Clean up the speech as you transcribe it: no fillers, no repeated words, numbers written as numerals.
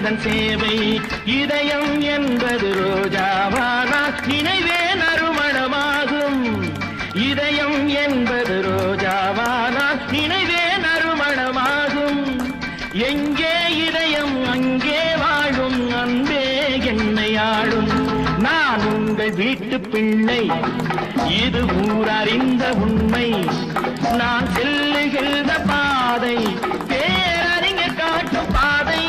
உந்தன் சேவை. இதயம் என்பது ரோஜாவானால் நினைவே நறுமணமாகும். இதயம் என்பது ரோஜாவானால் நினைவே நறுமணமாகும். எங்கே இதயம் அங்கே வாழும் அன்பே என்னை ஆளும். நான் உங்கள் வீட்டு பிள்ளை, இது ஊரறிந்த உண்மை. நான் செல்லுகின்ற பாதை பேரறிஞர் காட்டும் பாதை.